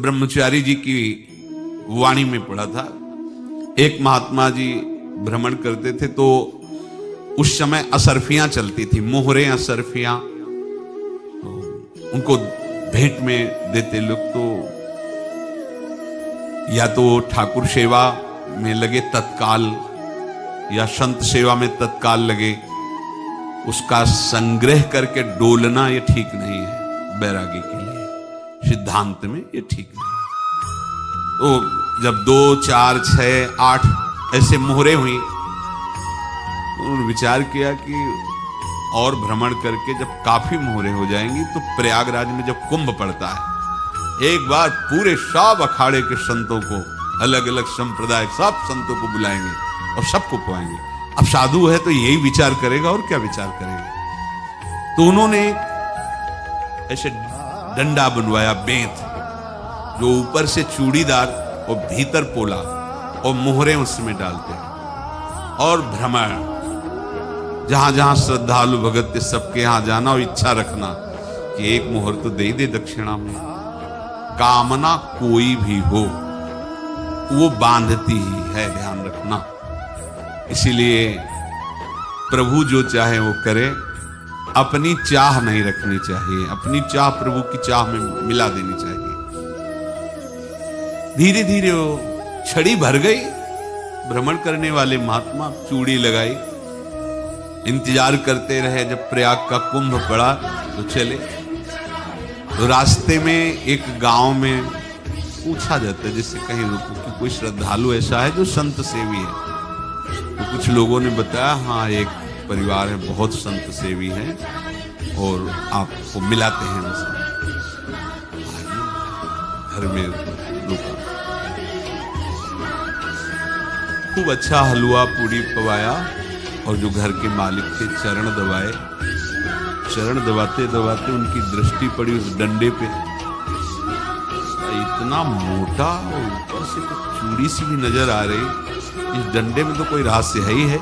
ब्रह्मचारी जी की वाणी में पढ़ा था। एक महात्मा जी भ्रमण करते थे तो उस समय असरफियां चलती थी, मोहरे असरफियां, तो उनको भेंट में देते लोग। तो या तो ठाकुर सेवा में लगे तत्काल या संत सेवा में तत्काल लगे, उसका संग्रह करके डोलना ये ठीक नहीं है बैरागी के लिए, सिद्धांत में ये ठीक नहीं। तो जब 2, 4, 6, 8 ऐसे मोहरे हुई, उन्होंने विचार किया कि और भ्रमण करके जब काफी मोहरे हो जाएंगी तो प्रयागराज में जब कुंभ पड़ता है, एक बार पूरे सब अखाड़े के संतों को, अलग अलग संप्रदाय सब संतों को बुलाएंगे और सबको खुआएंगे। अब साधु है तो यही विचार करेगा और क्या विचार करेगा। तो उन्होंने ऐसे डंडा बनवाया, बेंत, जो ऊपर से चूड़ीदार और भीतर पोला, और मोहरे उसमें डालते हैं। और भ्रमण, जहां जहां श्रद्धालु भगत थे सबके यहां जाना और इच्छा रखना कि एक मोहर तो दे दे दक्षिणा में। कामना कोई भी हो वो बांधती ही है, ध्यान रखना। इसीलिए प्रभु जो चाहे वो करे, अपनी चाह नहीं रखनी चाहिए, अपनी चाह प्रभु की चाह में मिला देनी चाहिए। धीरे धीरे वो छड़ी भर गई, भ्रमण करने वाले महात्मा चूड़ी लगाई, इंतजार करते रहे जब प्रयाग का कुंभ पड़ा तो चले। तो रास्ते में एक गांव में पूछा जाता है, जिससे कहीं रुको कि कोई श्रद्धालु ऐसा है जो संत सेवी है। तो कुछ लोगों ने बताया, हाँ एक परिवार है बहुत संत सेवी है और आपको मिलाते हैं उनसे। घर में रुका, खूब अच्छा हलवा पूरी पवाया, और जो घर के मालिक थे चरण दबाए। चरण दबाते दबाते उनकी दृष्टि पड़ी उस डंडे पे, इतना मोटा और ऊपर से तो चूड़ी सी भी नजर आ रही, इस डंडे में तो कोई रहस्य है ही है।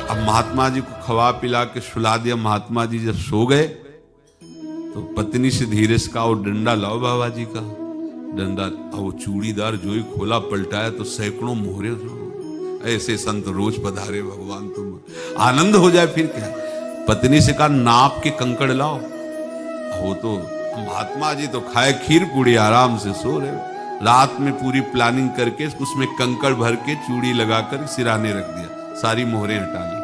अब महात्मा जी को खवा पिला के सुला दिया। महात्मा जी जब सो गए तो पत्नी से धीरे से कहा, वो डंडा लाओ बाबा जी का डंडा। वो चूड़ीदार जो ही खोला पलटाया तो सैकड़ों मोहरे। ऐसे संत रोज पधारे भगवान, तुम आनंद हो जाए फिर क्या। पत्नी से कहा, नाप के कंकड़ लाओ। वो तो महात्मा जी तो खाए खीर पूड़ी, आराम से सो रहे। रात में पूरी प्लानिंग करके उसमें कंकड़ भर के चूड़ी लगाकर सिराने रख दिया, सारी मोहरें हटा ली।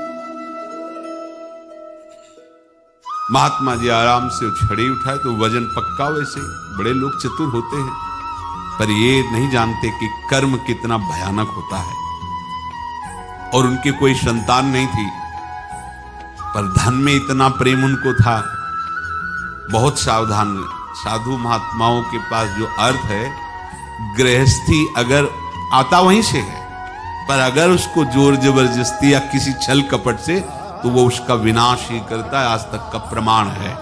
महात्मा जी आराम से छड़ी उठाए तो वजन पक्का। वैसे बड़े लोग चतुर होते हैं, पर ये नहीं जानते कि कर्म कितना भयानक होता है। और उनकी कोई संतान नहीं थी, पर धन में इतना प्रेम उनको था। बहुत सावधान। साधु महात्माओं के पास जो अर्थ है, गृहस्थी अगर आता वहीं से है, पर अगर उसको जोर जबरदस्ती या किसी छल कपट से, तो वो उसका विनाश ही करता है। आज तक का प्रमाण है।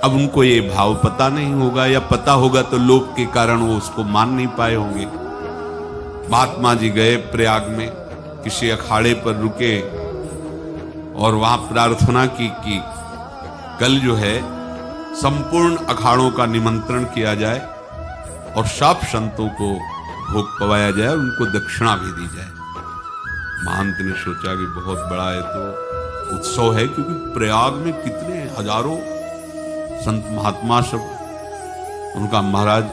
अब उनको ये भाव पता नहीं होगा, या पता होगा तो लोभ के कारण वो उसको मान नहीं पाए होंगे। महात्मा जी गए प्रयाग में, किसी अखाड़े पर रुके और वहां प्रार्थना की कि कल जो है संपूर्ण अखाड़ों का निमंत्रण किया जाए और सब संतों को भोग पवाया जाए और उनको दक्षिणा भी दी जाए। महंत ने सोचा कि बहुत बड़ा है तो उत्सव है, क्योंकि प्रयाग में कितने हजारों संत महात्मा सब। उनका महाराज,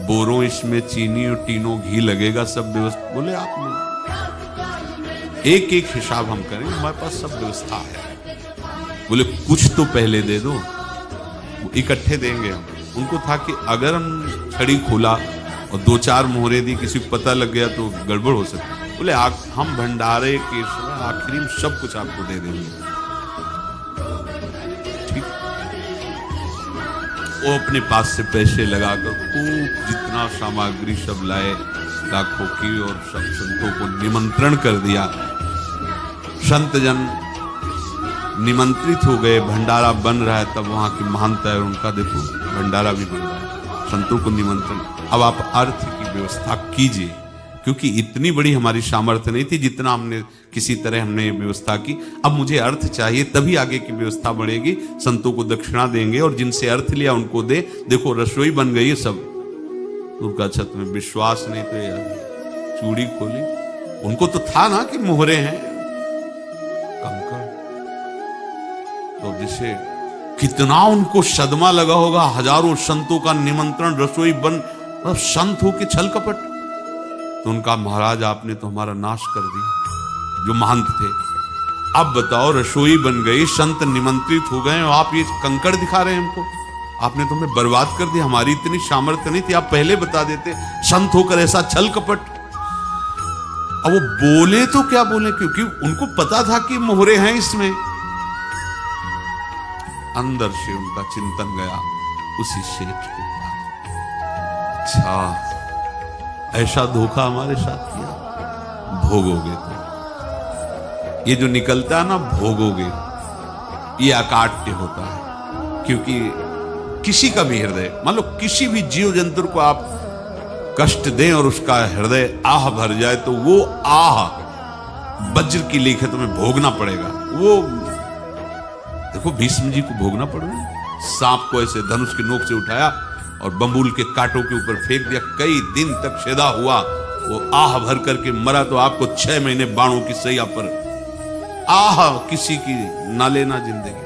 बोरों इसमें चीनी और तीनों घी लगेगा, सब व्यवस्था। बोले आप एक एक हिसाब हम करेंगे, हमारे पास सब व्यवस्था है। बोले कुछ तो पहले दे दो, इकट्ठे देंगे हम। उनको था कि अगर हम छड़ी खोला और 2-4 मोहरे दी, किसी को पता लग गया तो गड़बड़ हो सकती। बोले हम भंडारे के आखिरी में सब कुछ आपको दे देंगे। ठीक। वो अपने पास से पैसे लगाकर खूब जितना सामग्री सब लाए, लाखों की, और सब संतों को निमंत्रण कर दिया। संत जन निमंत्रित हो गए, भंडारा बन रहा है। तब वहां की महानता है, उनका देखो भंडारा भी बन रहा है, संतों को निमंत्रण। अब आप अर्थ की व्यवस्था कीजिए, क्योंकि इतनी बड़ी हमारी सामर्थ्य नहीं थी, जितना हमने किसी तरह हमने व्यवस्था की। अब मुझे अर्थ चाहिए, तभी आगे की व्यवस्था बढ़ेगी। संतों को दक्षिणा देंगे और जिनसे अर्थ लिया उनको दे। देखो रसोई बन गई है सब। उनका छत में विश्वास नहीं तो यार चूड़ी खोली, उनको तो था ना कि मोहरे हैं कंकड़। तो जिसे कितना उनको सदमा लगा होगा, हजारों संतों का निमंत्रण, रसोई बन, और संत हो के छल कपट। तो उनका महाराज आपने तो हमारा नाश कर दिया, जो महंत थे। अब बताओ रसोई बन गई, संत निमंत्रित हो गए और आप ये कंकड़ दिखा रहे हैं हमको। आपने तो हमें बर्बाद कर दिया, हमारी इतनी सामर्थ्य नहीं थी, आप पहले बता देते। संत होकर ऐसा छल कपट। अब वो बोले तो क्या बोले, क्योंकि उनको पता था कि मोहरे हैं इसमें। अंदर से उनका चिंतन गया उसी सेठ के पास, अच्छा ऐसा धोखा हमारे साथ किया, भोगोगे तो। ये जो निकलता है ना भोगोगे, ये अकाट्य होता है। क्योंकि किसी का भी हृदय, मान लो किसी भी जीव जंतु को आप कष्ट दें और उसका हृदय आह भर जाए, तो वो आह वज्र की लेखे तुम्हें भोगना पड़ेगा। वो देखो भीष्म जी को भोगना पड़ा, सांप को ऐसे धनुष की नोक से उठाया और बंबूल के कांटों के ऊपर फेंक दिया, कई दिन तक शेदा हुआ, वो आह भर करके मरा। तो आपको 6 महीने बाणों की सैया पर आह किसी की ना लेना जिंदगी।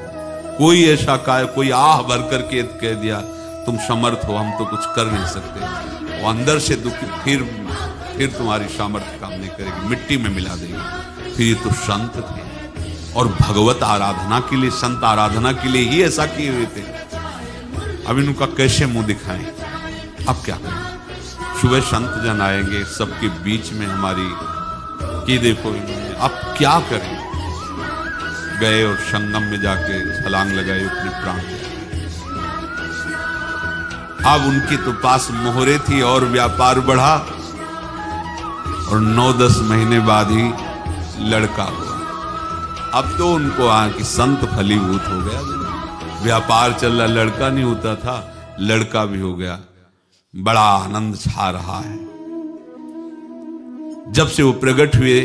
कोई ऐसा कोई आह भर करके कह दिया तुम समर्थ हो, हम तो कुछ कर नहीं सकते। वो अंदर से दुखी, फिर तुम्हारी सामर्थ्य काम नहीं करेगी, मिट्टी में मिला देगी। फिर ये तो संत थे और भगवत आराधना के लिए, संत आराधना के लिए ही ऐसा किए हुए थे। अब इनका कैसे मुंह दिखाएं? अब क्या करें? सुबह संत जन आएंगे, सबके बीच में हमारी कि देखो इन्होंने, अब क्या करें? गए और संगम में जाके छलांग लगाई, अपने प्राण दिए। अब उनके तो पास मोहरे थी और व्यापार बढ़ा, और 9-10 महीने बाद ही लड़का हुआ। अब तो उनको कि संत फलीभूत हो गया, व्यापार चल रहा, लड़का नहीं होता था, लड़का भी हो गया। बड़ा आनंद छा रहा है। जब से वो प्रकट हुए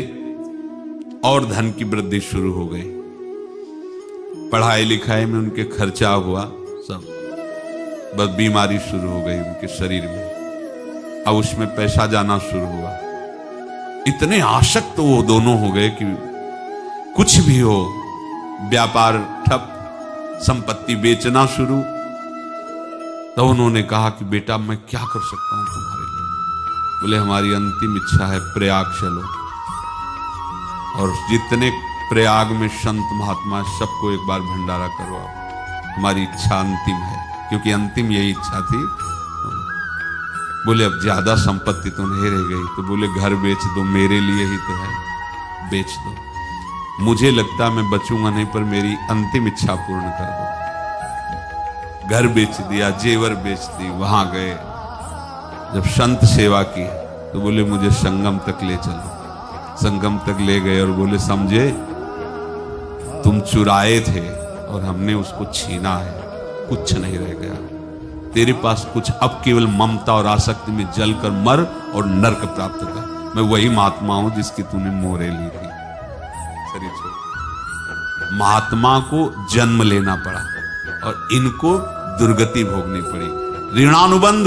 और धन की वृद्धि शुरू हो गई, पढ़ाई लिखाई में उनके खर्चा हुआ सब, बस बीमारी शुरू हो गई उनके शरीर में। अब उसमें पैसा जाना शुरू हुआ। इतने आसक्त तो वो दोनों हो गए कि कुछ भी हो, व्यापार ठप, संपत्ति बेचना शुरू। तो उन्होंने कहा कि बेटा मैं क्या कर सकता हूं तुम्हारे लिए? बोले हमारी अंतिम इच्छा है प्रयाग चलो, और जितने प्रयाग में संत महात्मा सबको एक बार भंडारा करवाओ। हमारी इच्छा अंतिम है, क्योंकि अंतिम यही इच्छा थी। बोले अब ज्यादा संपत्ति तो नहीं रह गई, तो बोले घर बेच दो, मेरे लिए ही तो है, बेच दो। मुझे लगता मैं बचूंगा नहीं, पर मेरी अंतिम इच्छा पूर्ण कर दो। घर बेच दिया, जेवर बेच दी। वहां गए, जब संत सेवा की तो बोले मुझे संगम तक ले चलो। संगम तक ले गए और बोले समझे तुम चुराए थे और हमने उसको छीना है, कुछ नहीं रह गया तेरे पास कुछ, अब केवल ममता और आसक्ति में जलकर मर और नरक प्राप्त कर। मैं वही महात्मा हूं जिसकी तूने मोहरे ली थी। महात्मा को जन्म लेना पड़ा और इनको दुर्गति भोगनी पड़ी। ऋणानुबंध